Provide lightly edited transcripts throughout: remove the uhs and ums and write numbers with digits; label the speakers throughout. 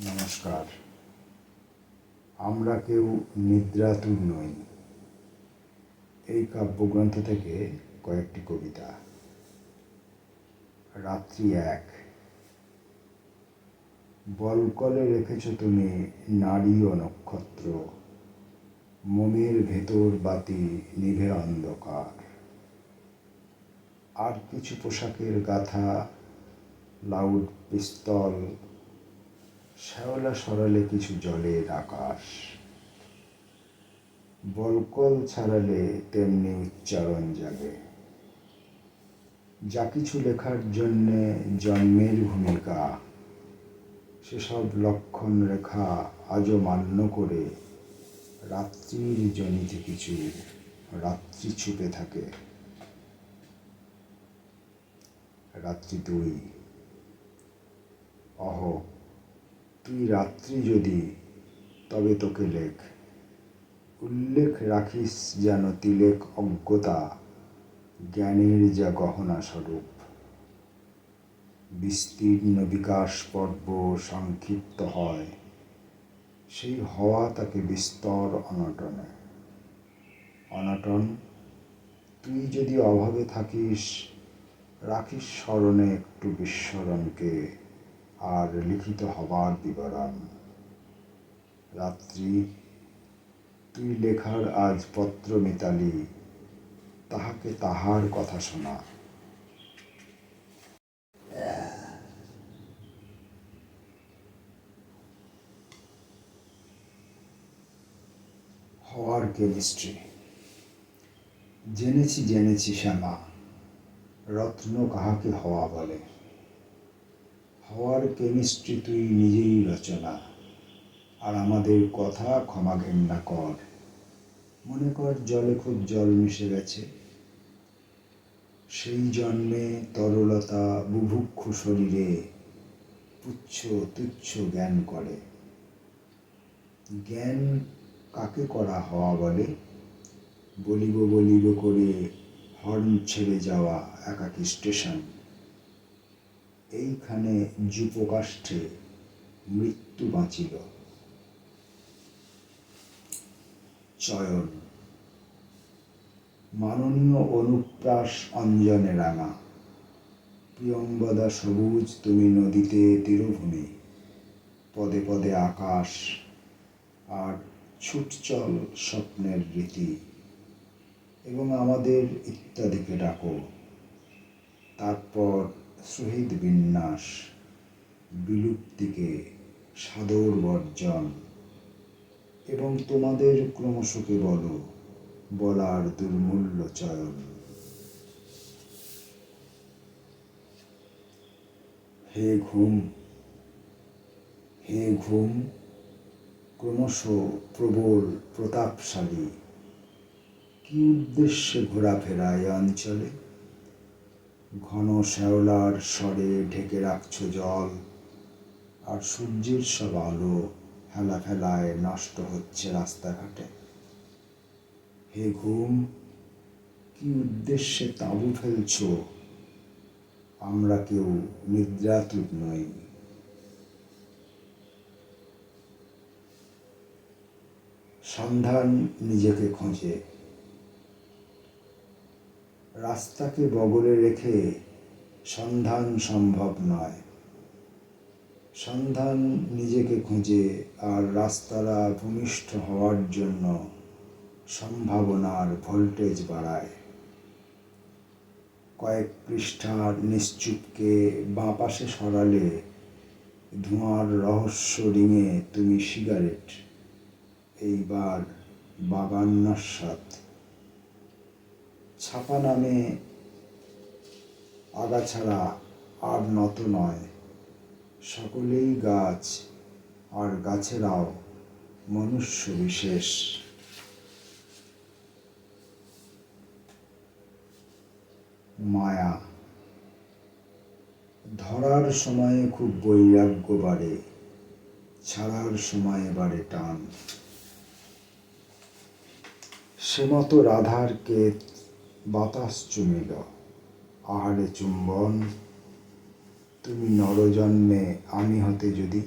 Speaker 1: নমস্কার। আমরা কেউ নিদ্রাতুর নই। এই কাব্যগ্রন্থ থেকে কয়েকটি কবিতা। রাত্রি এক। বলকলে রেখেছ তুমি নারী ও নক্ষত্র, মোমের ভেতর বাতি নিভে অন্ধকার। আর কিছু পোশাকের গাথা, লাউড পিস্তল, শ্যাওলা সরালে কিছু জলের আকাশ। বলকল ছাড়ালে তেমনি উচ্চারণ জাগে। যা কিছু লেখার জন্যে জন্মের ভূমিকা, সেসব লক্ষণ রেখা আজও মান্য করে রাত্রির জনিতে কিছু রাত্রি ছুপে থাকে। রাত্রি দুই। অহ, তুই রাত্রি যদি, তবে তোকে লেখ। উল্লেখ রাখিস যেন তিলেক অজ্ঞতা, জ্ঞানের যা গহনা স্বরূপ। বিস্তীর্ণ বিকাশ পর্ব সংক্ষিপ্ত হয়, সেই হওয়া তাকে বিস্তর অনটনে। অনটন, তুই যদি অভাবে থাকিস, রাখিস স্মরণে একটু বিস্মরণকে আর লিখিত হবার বিবরণ। রাত্রি, তুই লেখার আজ পত্র মিতালি, তাহাকে তাহার কথা শোনা। হওয়ার কেমিস্ট্রি। জেনেছি শ্যামা, রত্ন কাহাকে হওয়া বলে। হওয়ার কেমিস্ট্রি তুই নিজেই রচনা, আর আমাদের কথা ক্ষমা ঘেন্না কর। মনে কর জলে খুব জল মিশে গেছে, সেই জন্মে তরলতা বুভুক্ষু শরীরে পুচ্ছ তুচ্ছ জ্ঞান করে। জ্ঞান কাকে করা হওয়া বলে? বলিব করে হর্ন ছেড়ে যাওয়া একাকী স্টেশন। এইখানে যূপকাষ্ঠে মৃত্যু বাঁচিল। চয়ন। মাননীয় অনুপ্রাস অঞ্জনে রাঙা, প্রিয়ংবদা সবুজ তুমি নদীতে তীরভূমি, পদে পদে আকাশ, আর ছুটচল স্বপ্নের রীতি। এবং আমাদের ইত্যাদিকে ডাকো। তারপর সুহৃদ বিন্যাস, বিলুপ্তিকে সাদর বর্জন। এবং তোমাদের ক্রমশকে বলো, বলার দুর্মূল্য চয়ন। হে ঘুম, হে ঘুম, ক্রমশ প্রবল প্রতাপশালী, কি উদ্দেশ্যে ঘোরাফেরা এ অঞ্চলে? ঘন শ্যাওলার স্বরে ঢেকে রাখছ জল, আর সূর্যের সব আলো হেলা ফেলায় নষ্ট হচ্ছে রাস্তাঘাটে। হে ঘুম, কি উদ্দেশ্যে তাঁবু ফেলছ? আমরা কেউ নিদ্রাতুর নই। সন্ধান নিজেকে খোঁজে। রাস্তাকে বগলে রেখে সন্ধান সম্ভব নয়। সন্ধান নিজেকে খোঁজে, আর রাস্তারা ভূমিষ্ঠ হওয়ার জন্য সম্ভাবনার ভোল্টেজ বাড়ায়। কয়েক পৃষ্ঠার নিশ্চুপকে বাঁ পাশে সরালে ধোঁয়ার রহস্য রিঙে তুমি সিগারেট, এইবার বাগান নস্যাৎ। ছাপা নামে আগাছাড়া আর নত নয়, সকলেই গাছ, আর গাছেরাও মনুষ্য বিশেষ। মায়া। ধরার সময়ে খুব বৈরাগ্য বাড়ে, ছাড়ার সময়ে বাড়ে টান। সে মতো রাধার কেত বাতাস চুমিল, আহারে চুম্বন। তুমি নরজন্মে আমি হতে যদি,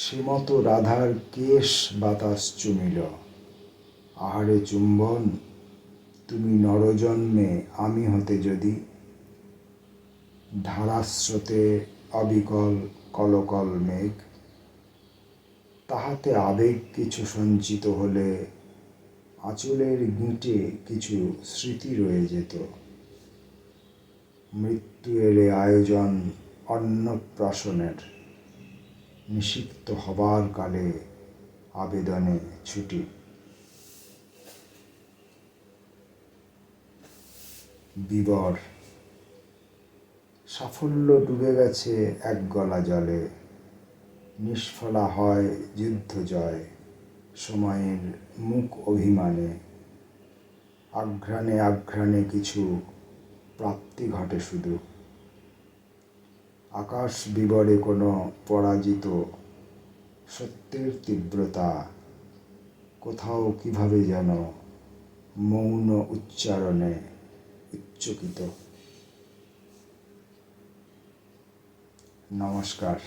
Speaker 1: শ্রীমত রাধার কেশ বাতাস চুমিল, আহারে চুম্বন তুমি নরজন্মে আমি হতে যদি, ধারাস্রোতে অবিকল কলকল মেঘ, তাহাতে আবেগ কিছু সঞ্চিত হলে আঁচলের গিঁটে কিছু স্মৃতি রয়ে যেত। মৃত্যু এলে আয়োজন অন্নপ্রাশনের, নিষিক্ত হবার কালে আবেদনে ছুটি। বিবর সাফল্য ডুবে গেছে এক গলা জলে, নিষ্ফলা হয় যুদ্ধ জয় সময়ের মুখ অভিমানে, আঘ্রাণে আঘ্রাণে কিছু প্রাপ্তি ঘটে শুধু, আকাশ বিবরে কোনো পরাজিত সত্যের তীব্রতা কোথাও কিভাবে যেন মৌন উচ্চারণে উচ্চকিত। নমস্কার।